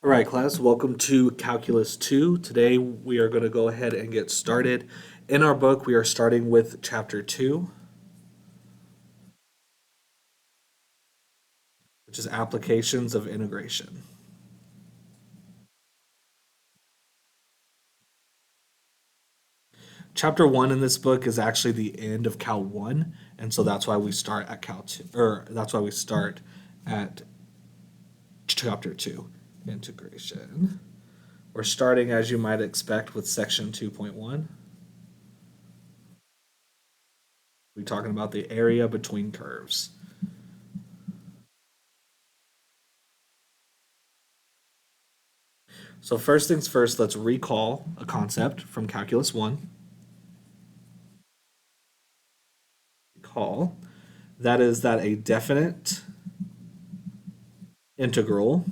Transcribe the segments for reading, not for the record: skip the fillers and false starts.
All right, class, welcome to Calculus 2. Today we are going to go ahead and get started. In our book, we are starting with Chapter 2, which is Applications of Integration. Chapter 1 in this book is actually the end of Cal 1, and so that's why we start at Cal 2, or that's why we start at Chapter 2, Integration. We're starting, as you might expect, with Section 2.1. We're talking about the area between curves. So first things first, let's recall a concept from Calculus 1. Recall, that is that a definite integral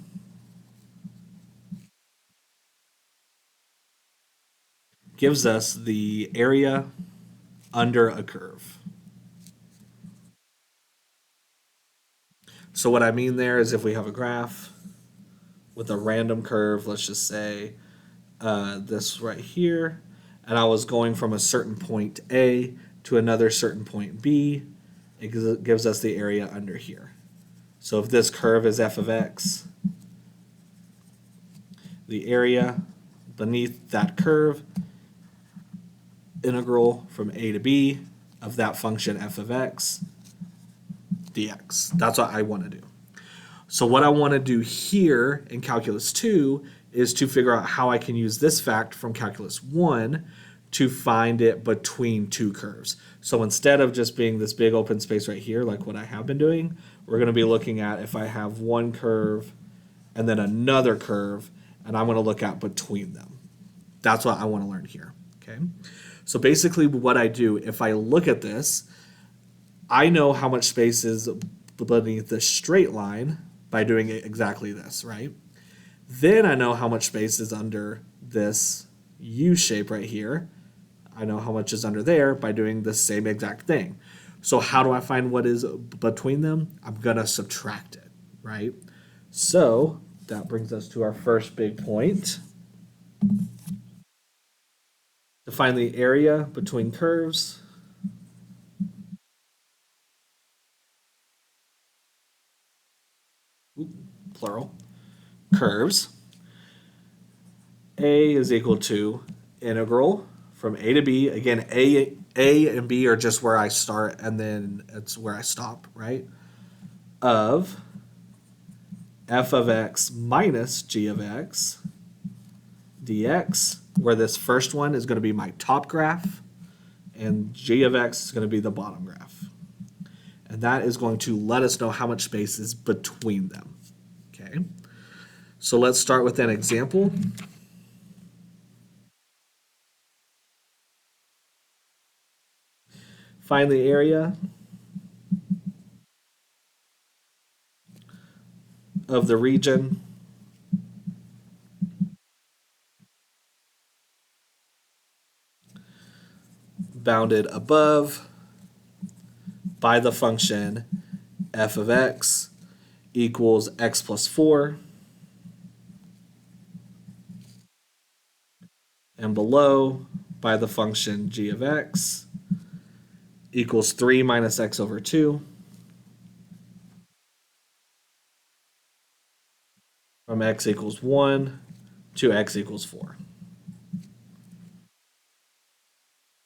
gives us the area under a curve. So what I mean there is if we have a graph with a random curve, let's just say this right here, and I was going from a certain point A to another certain point B, it gives us the area under here. So if this curve is f of x, the area beneath that curve, integral from a to b of that function f of x dx. That's what I want to do. So what I want to do here in Calculus 2 is to figure out how I can use this fact from Calculus 1 to find it between two curves. So instead of just being this big open space right here, like what I have been doing, we're going to be looking at if I have one curve and then another curve, and I'm going to look at between them. That's what I want to learn here, okay? So basically what I do, if I look at this, I know how much space is beneath the straight line by doing exactly this, right? Then I know how much space is under this U shape right here. I know how much is under there by doing the same exact thing. So how do I find what is between them? I'm going to subtract it, right? So that brings us to our first big point. To find the area between curves, plural, curves, A is equal to integral from A to B. Again, A and B are just where I start and then it's where I stop, right? Of f of x minus g of x dx, where this first one is going to be my top graph and g of x is going to be the bottom graph. And that is going to let us know how much space is between them. Okay, so let's start with an example. Find the area of the region bounded above by the function f of x equals x plus 4, and below by the function g of x equals 3 minus x over 2, from x equals 1 to x equals 4.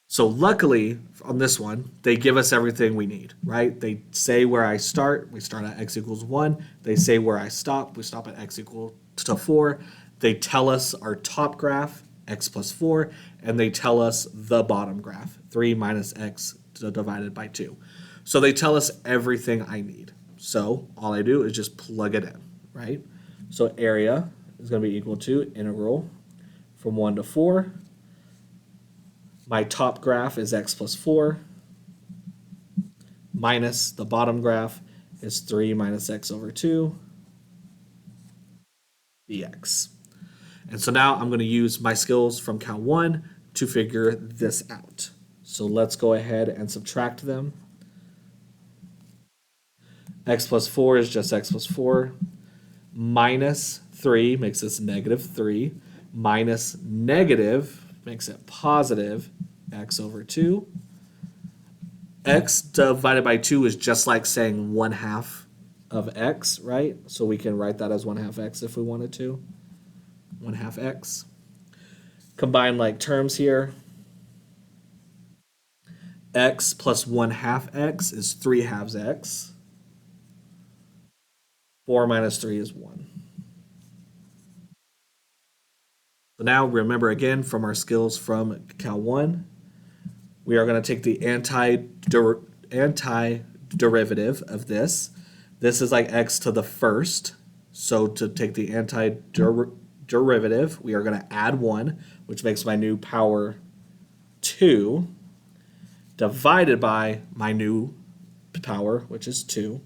So luckily, on this one, they give us everything we need, right? They say where I start, we start at x equals 1. They say where I stop, we stop at x equal to 4. They tell us our top graph, x plus 4, and they tell us the bottom graph, 3 minus x divided by 2. So they tell us everything I need. So all I do is just plug it in, right? So area is going to be equal to integral from 1 to 4. My top graph is x plus 4 minus the bottom graph is 3 minus x over 2 dx. And so now I'm going to use my skills from Cal 1 to figure this out. So let's go ahead and subtract them. X plus 4 is just x plus 4 minus 3 makes this negative 3, minus negative makes it positive x over 2. X divided by 2 is just like saying 1/2 of x, right? So we can write that as 1/2 x if we wanted to. 1/2 x. Combine like terms here. X plus 1/2 x is 3/2 x. 4 minus 3 is 1. So now remember again from our skills from Cal 1, we are going to take the antiderivative of this. This is like x to the first. So to take the antiderivative, we are going to add 1, which makes my new power 2, divided by my new power, which is 2,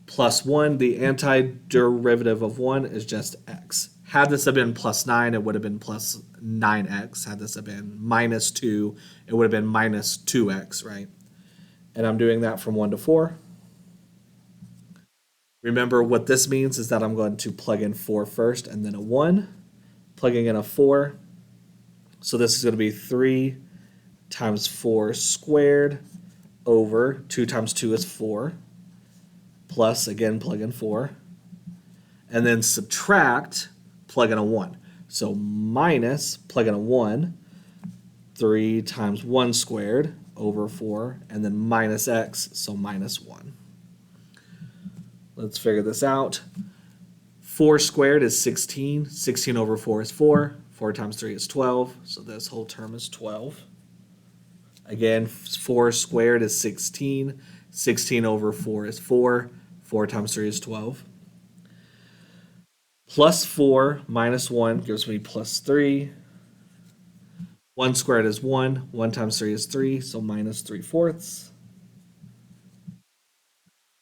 plus 1. The antiderivative of 1 is just x. Had this have been plus 9, it would have been plus 9x. Had this have been minus 2, it would have been minus 2x, right? And I'm doing that from 1 to 4. Remember what this means is that I'm going to plug in 4 first and then a 1. Plugging in a 4. So this is going to be 3 times 4 squared over 2 times 2 is 4. Plus, again, plug in 4. And then subtract, plug in a 1. So minus, plug in a 1. 3 times 1 squared over 4. And then minus x, so minus 1. Let's figure this out. 4 squared is 16. 16 over 4 is 4. 4 times 3 is 12. So this whole term is 12. Again, 4 squared is 16. 16 over 4 is 4. 4 times 3 is 12. Plus 4 minus 1 gives me plus 3. 1 squared is 1. 1 times 3 is 3, so minus 3/4.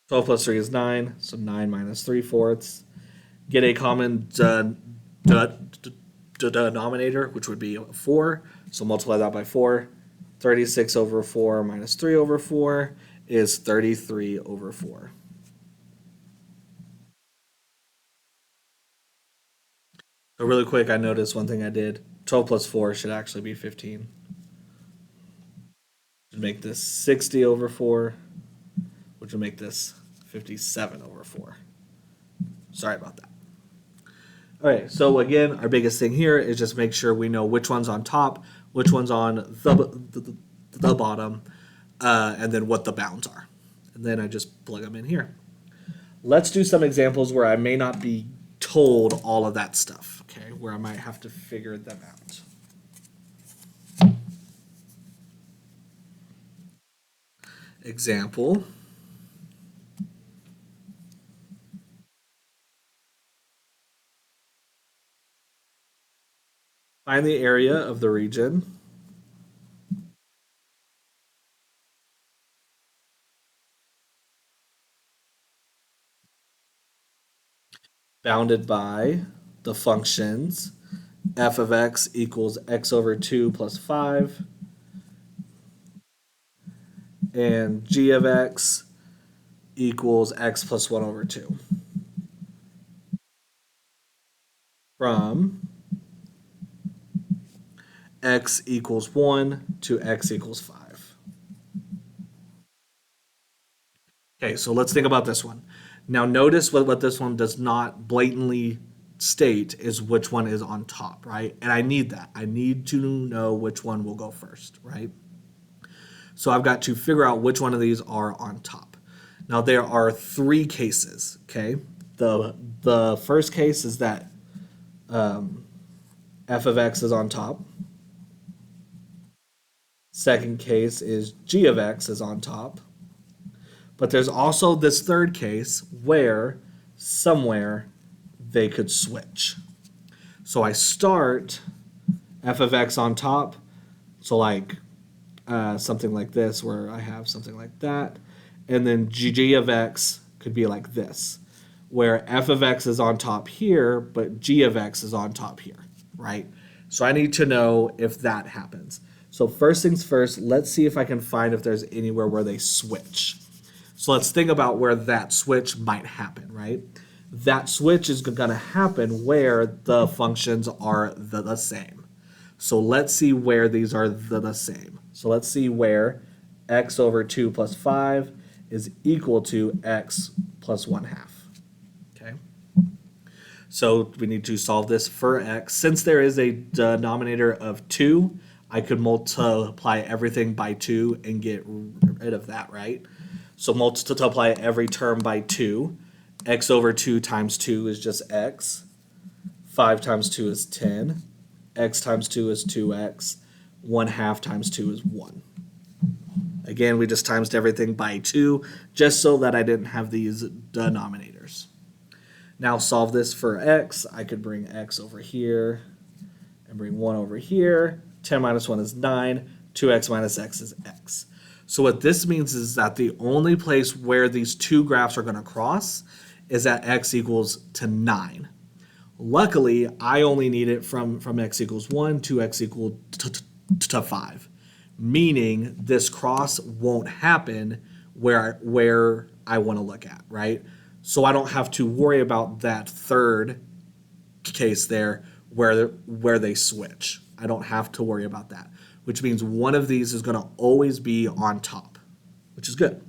12 plus 3 is 9, so 9 minus 3/4. Get a common denominator, which would be 4. So multiply that by 4. 36 over 4 minus 3 over 4 is 33 over 4. So really quick, I noticed one thing I did. 12 plus 4 should actually be 15. Should make this 60 over 4, which will make this 57 over 4. Sorry about that. All right, so again, our biggest thing here is just make sure we know which one's on top, which one's on the bottom, and then what the bounds are. And then I just plug them in here. Let's do some examples where I may not be told all of that stuff, okay, where I might have to figure them out. Example. Find the area of the region bounded by the functions f of x equals x over 2 plus 5 and g of x equals x plus 1 over 2 from x equals 1 to x equals 5. Okay, so let's think about this one. Now notice what this one does not blatantly state is which one is on top, right? And I need that. I need to know which one will go first, right? So I've got to figure out which one of these are on top. Now there are 3 cases, okay? The first case is that f of x is on top. Second case is g of x is on top. But there's also this third case where somewhere they could switch. So I start f of x on top, so like something like this where I have something like that, and then g of x could be like this, where f of x is on top here, but g of x is on top here, right? So I need to know if that happens. So first things first, let's see if I can find if there's anywhere where they switch. So let's think about where that switch might happen, right? That switch is going to happen where the functions are the same. So let's see where these are the same. So let's see where x over 2 plus 5 is equal to x plus 1/2. Okay. So we need to solve this for x. Since there is a denominator of 2, I could multiply everything by 2 and get rid of that, right? So multiply every term by 2. X over 2 times 2 is just x. 5 times 2 is 10. X times 2 is 2x. 1/2 times 2 is 1. Again, we just times everything by 2 just so that I didn't have these denominators. Now solve this for x. I could bring x over here and bring 1 over here. 10 minus 1 is 9. 2x minus x is x. So what this means is that the only place where these two graphs are going to cross is at x equals to 9. Luckily, I only need it from x equals 1 to x equal to 5, meaning this cross won't happen where I want to look at, right? So I don't have to worry about that third case there where they switch. I don't have to worry about that, which means one of these is going to always be on top, which is good.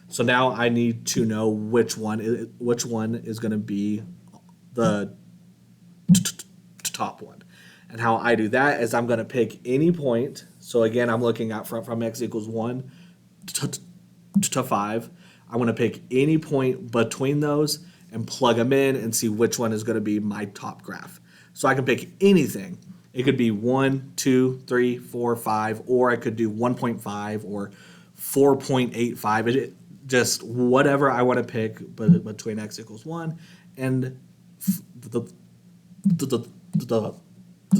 So now I need to know which one is going to be the top one. And how I do that is I'm going to pick any point. So again, I'm looking at from x equals 1 to 5. I'm going to pick any point between those and plug them in and see which one is going to be my top graph. So I can pick anything. It could be 1, 2, 3, 4, 5, or I could do 1.5 or 4.85. Just whatever I want to pick between x equals 1 and the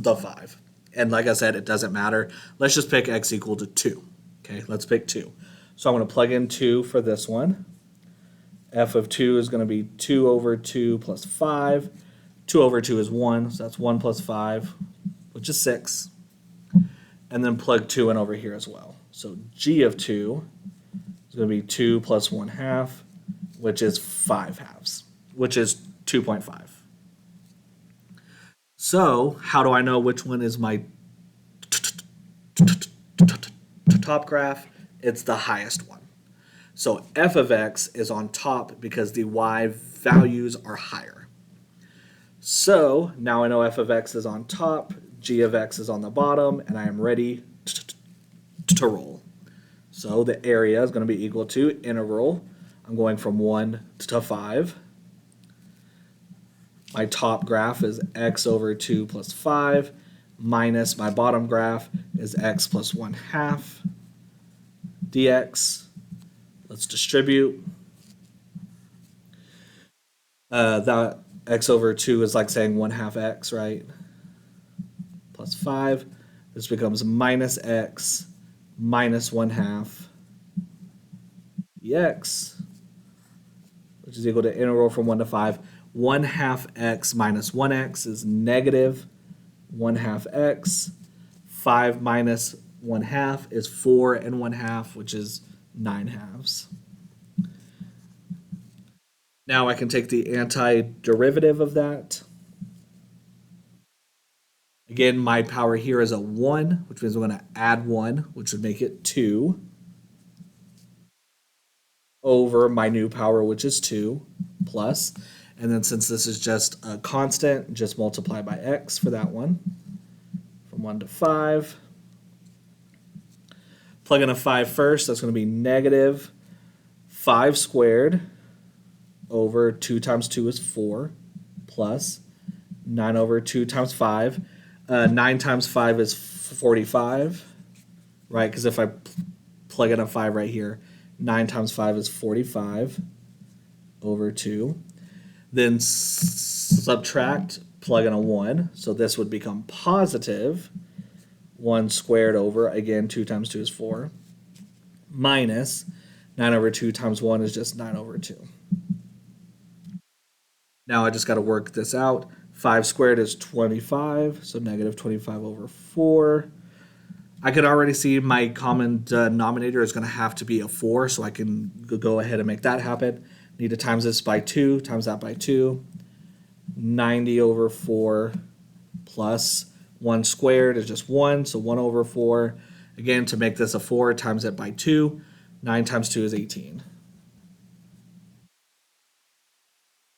5. And like I said, it doesn't matter. Let's just pick x equal to 2. Okay, let's pick 2. So I'm going to plug in 2 for this one. F of 2 is going to be 2 over 2 plus 5. 2 over 2 is 1, so that's 1 plus 5, which is 6. And then plug 2 in over here as well. So g of 2 is going to be 2 plus 1/2, which is 5/2, which is 2.5. So how do I know which one is my top graph? It's the highest one. So f of x is on top because the y values are higher. So now I know f of x is on top, g of x is on the bottom, and I am ready to roll. So the area is going to be equal to integral. I'm going from 1 to 5. My top graph is x over 2 plus 5 minus my bottom graph is x plus 1/2 dx. Let's distribute. That x over 2 is like saying 1/2 x, right? Plus 5. This becomes minus x minus 1/2 dx, which is equal to integral from 1 to 5. 1/2 x minus 1x is negative 1/2 x. 5 minus 1/2 is 4 1/2, which is 9/2. Now I can take the antiderivative of that. Again, my power here is a 1, which means I'm going to add 1, which would make it 2, over my new power, which is 2, plus. And then since this is just a constant, just multiply by x for that one. From 1 to 5. Plug in a 5 first. That's going to be negative 5 squared over 2 times 2 is 4, plus 9 over 2 times 5. 9 times 5 is 45, right? Because if I plug in a 5 right here, 9 times 5 is 45 over 2. Then subtract, plug in a 1, so this would become positive 1 squared over, again, 2 times 2 is 4, minus 9 over 2 times 1 is just 9 over 2. Now I just got to work this out. 5 squared is 25, so negative 25 over 4. I could already see my common denominator is going to have to be a 4, so I can go ahead and make that happen. Need to times this by 2, times that by 2. 90 over 4 plus 1 squared is just 1, so 1 over 4. Again, to make this a 4, times it by 2. 9 times 2 is 18.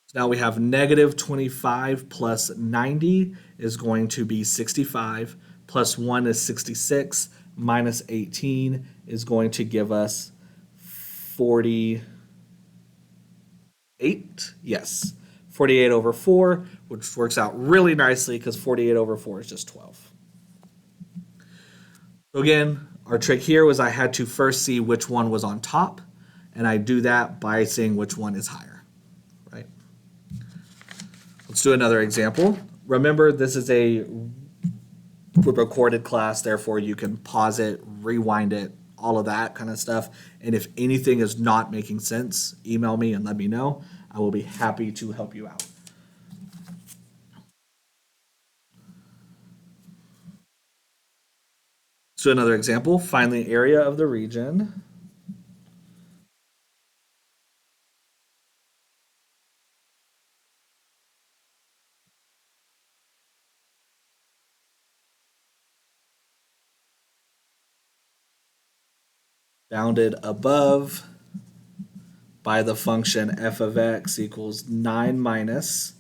So now we have negative 25 plus 90 is going to be 65, plus 1 is 66, minus 18 is going to give us 48. Yes, 48 over 4, which works out really nicely because 48 over 4 is just 12. So again, our trick here was I had to first see which one was on top, and I do that by seeing which one is higher, right? Let's do another example. Remember, this is a recorded class, therefore you can pause it, rewind it, all of that kind of stuff. And if anything is not making sense, email me and let me know. I will be happy to help you out. So another example, find the area of the region bounded above by the function f of x equals 9 minus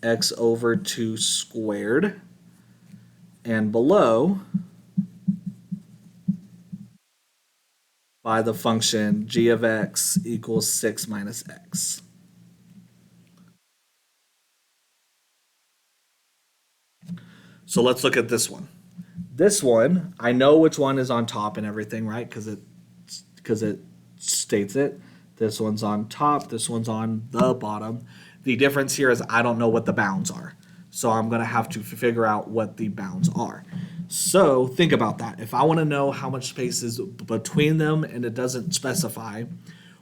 x over 2 squared, and below by the function g of x equals 6 minus x. So let's look at this one. This one, I know which one is on top and everything, right? Because it states it. This one's on top, this one's on the bottom. The difference here is I don't know what the bounds are. So I'm going to have to figure out what the bounds are. So think about that. If I want to know how much space is between them and it doesn't specify,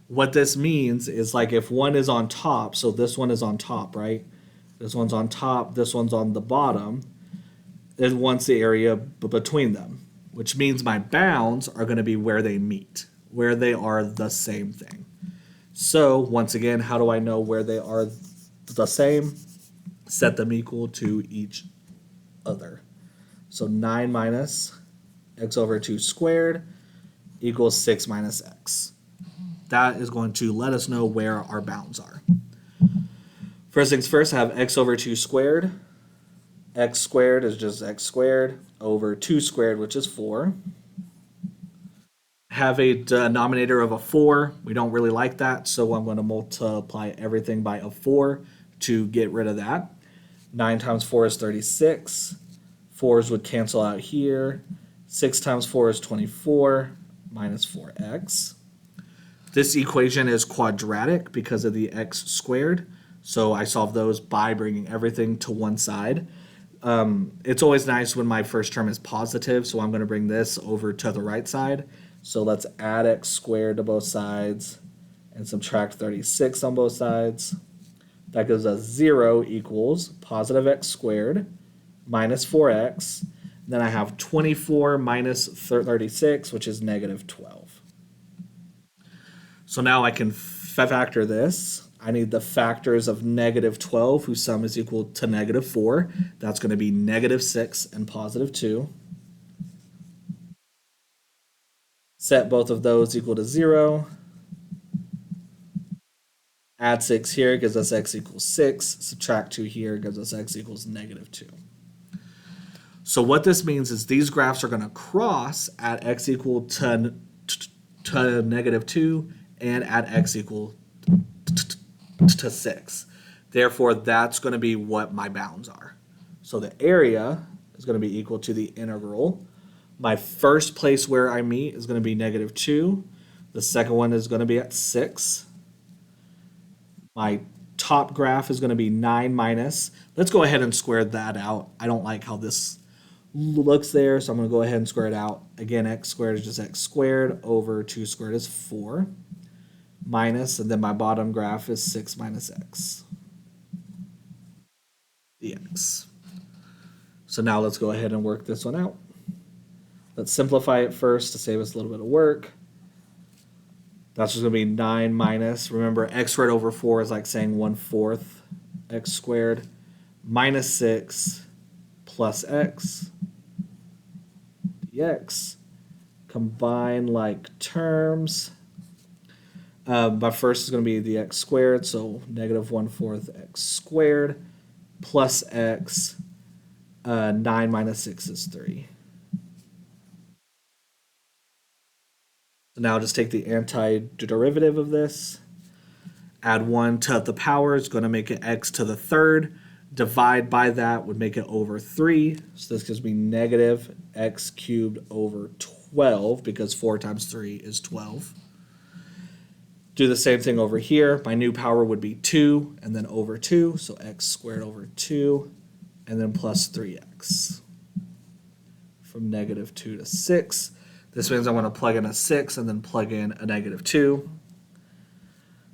what this means is like if one is on top, so this one is on top, right? This one's on top, this one's on the bottom. It wants the area between them, which means my bounds are going to be where they meet, where they are the same thing. So once again, how do I know where they are the same? Set them equal to each other. So 9 minus x over 2 squared equals 6 minus x. That is going to let us know where our bounds are. First things first, I have x over 2 squared. X squared is just x squared over 2 squared, which is 4. Have a denominator of a 4. We don't really like that, so I'm going to multiply everything by a 4 to get rid of that. 9 times 4 is 36. 4s would cancel out here. 6 times 4 is 24 minus 4x. This equation is quadratic because of the x squared, so I solve those by bringing everything to one side. It's always nice when my first term is positive, so I'm going to bring this over to the right side. So let's add x squared to both sides and subtract 36 on both sides. That gives us 0 equals positive x squared minus 4x. Then I have 24 minus 36, which is negative 12. So now I can factor this. I need the factors of negative 12, whose sum is equal to negative 4. That's going to be negative 6 and positive 2. Set both of those equal to 0. Add 6 here gives us x equals 6. Subtract 2 here gives us x equals negative 2. So what this means is these graphs are going to cross at x equal to negative 2 and at x equal to 6. Therefore, that's going to be what my bounds are. So the area is going to be equal to the integral. My first place where I meet is going to be negative 2. The second one is going to be at 6. My top graph is going to be 9 minus. Let's go ahead and square that out. I don't like how this looks there, so I'm going to go ahead and square it out. Again, x squared is just x squared over 2 squared is 4. Minus, and then my bottom graph is 6 minus x dx. So now let's go ahead and work this one out. Let's simplify it first to save us a little bit of work. That's just going to be 9 minus. Remember, x squared over 4 is like saying 1/4 x squared minus 6 plus x dx. Combine like terms. My first is going to be the x squared, so negative 1/4 x squared plus x. 9 minus 6 is 3. So now just take the antiderivative of this. Add 1 to the power is going to make it x to the third. Divide by that would make it over 3. So this gives me negative x cubed over 12 because 4 times 3 is 12. Do the same thing over here. My new power would be 2 and then over 2. So x squared over 2 and then plus 3x. From negative 2 to 6. This means I want to plug in a 6 and then plug in a negative 2.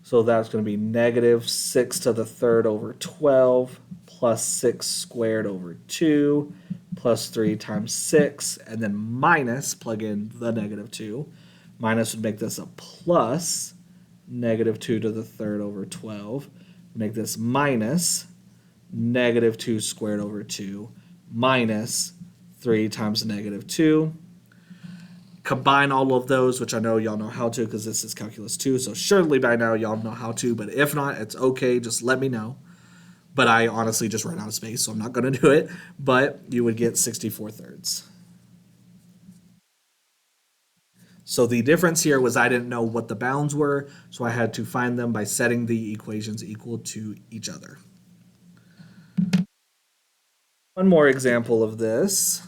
So that's going to be negative 6 to the third over 12 plus 6 squared over 2 plus 3 times 6, and then minus, plug in the negative 2. Minus would make this a plus negative 2 to the third over 12. Make this minus negative 2 squared over 2 minus 3 times negative 2. Combine all of those, which I know y'all know how to because this is calculus 2, so surely by now y'all know how to, but if not, it's okay, just let me know. But I honestly just ran out of space, so I'm not going to do it, but you would get 64 thirds. So the difference here was I didn't know what the bounds were, so I had to find them by setting the equations equal to each other. One more example of this.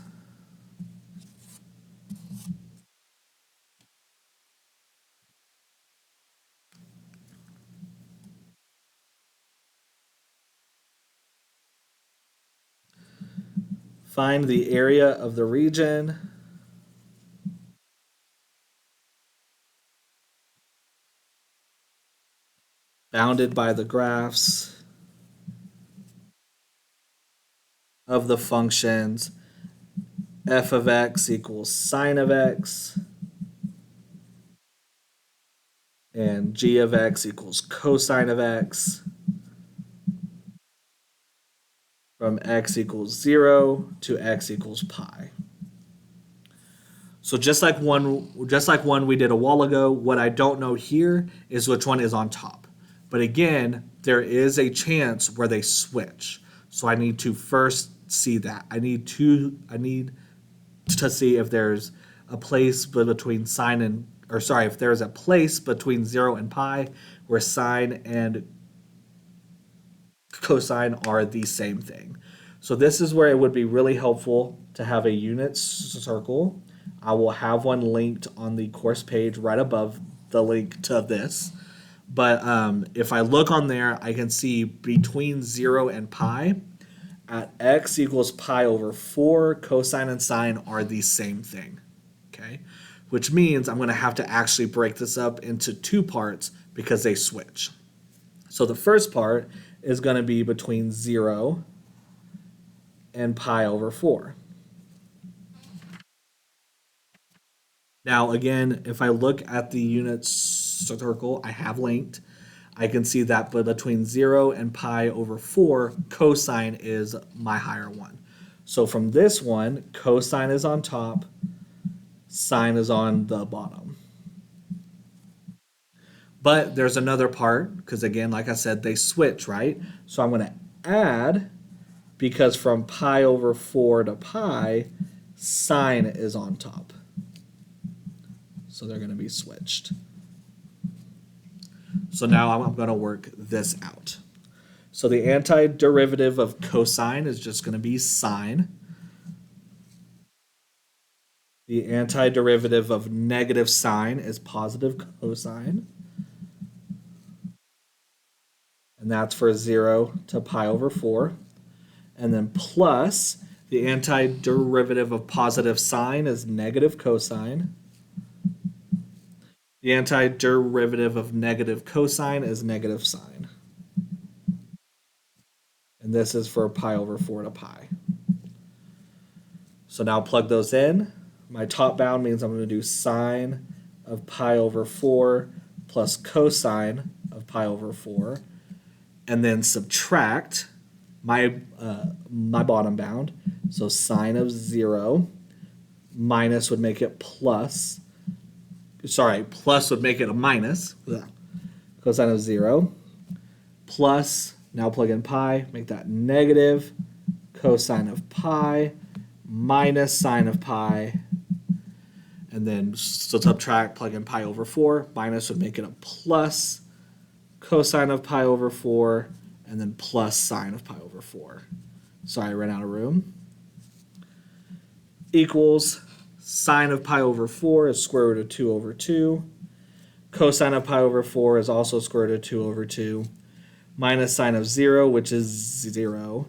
Find the area of the region bounded by the graphs of the functions f of x equals sine of x and g of x equals cosine of x from x equals 0 to x equals pi. So just like one we did a while ago, what I don't know here is which one is on top. But again, there is a chance where they switch. So I need to first see that. I need to see if there's a place between sine and if there's a place between 0 and pi where sine and cosine are the same thing. So this is where it would be really helpful to have a unit circle. I will have one linked on the course page right above the link to this. But if I look on there, I can see between 0 and pi, at x equals pi over 4, cosine and sine are the same thing. Okay? Which means I'm going to have to actually break this up into 2 parts because they switch. So the first part is going to be between 0 and pi over 4. Now, again, if I look at the unit circle I have linked, I can see that between 0 and pi over 4, cosine is my higher one. So from this one, cosine is on top, sine is on the bottom. But there's another part, because again, like I said, they switch, right? So I'm going to add, because from pi over 4 to pi, sine is on top. So they're going to be switched. So now I'm going to work this out. So the antiderivative of cosine is just going to be sine. The antiderivative of negative sine is positive cosine. And that's for 0 to pi over 4. And then plus the antiderivative of positive sine is negative cosine. The antiderivative of negative cosine is negative sine. And this is for pi over 4 to pi. So now plug those in. My top bound means I'm going to do sine of pi over 4 plus cosine of pi over 4, and then subtract my bottom bound. So sine of 0 minus would make it plus. Sorry, plus would make it a minus. Ugh. Cosine of 0 plus, now plug in pi, make that negative cosine of pi minus sine of pi, and then so subtract, plug in pi over 4, minus would make it a plus cosine of pi over 4, and then plus sine of pi over 4. Sorry, I ran out of room. Equals sine of pi over 4 is square root of 2 over 2. Cosine of pi over 4 is also square root of 2 over 2. Minus sine of 0, which is 0.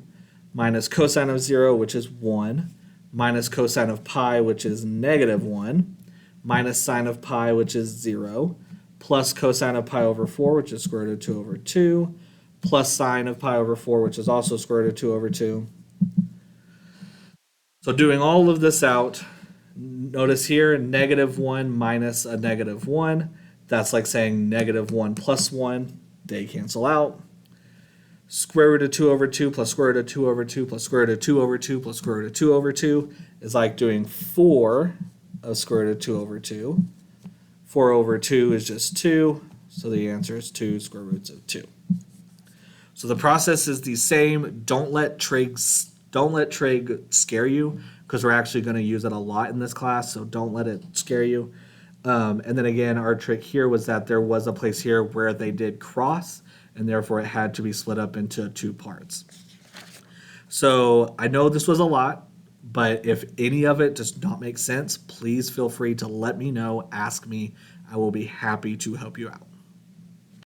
Minus cosine of 0, which is 1. Minus cosine of pi, which is negative 1. Minus sine of pi, which is 0. Plus cosine of pi over 4, which is square root of 2 over 2. Plus sine of pi over 4, which is also square root of 2 over 2. So doing all of this out, notice here, negative 1 minus a negative 1. That's like saying negative 1 plus 1. They cancel out. Square root of 2 over 2 plus square root of 2 over 2 plus square root of 2 over 2 plus square root of 2 over 2 is like doing 4 of square root of 2 over 2. 4 over 2 is just 2, so the answer is 2 square roots of 2. So the process is the same. Don't let trig scare you, because we're actually going to use it a lot in this class, so don't let it scare you. And then again, our trick here was that there was a place here where they did cross, and therefore it had to be split up into 2 parts. So I know this was a lot, but if any of it does not make sense, please feel free to let me know, ask me. I will be happy to help you out.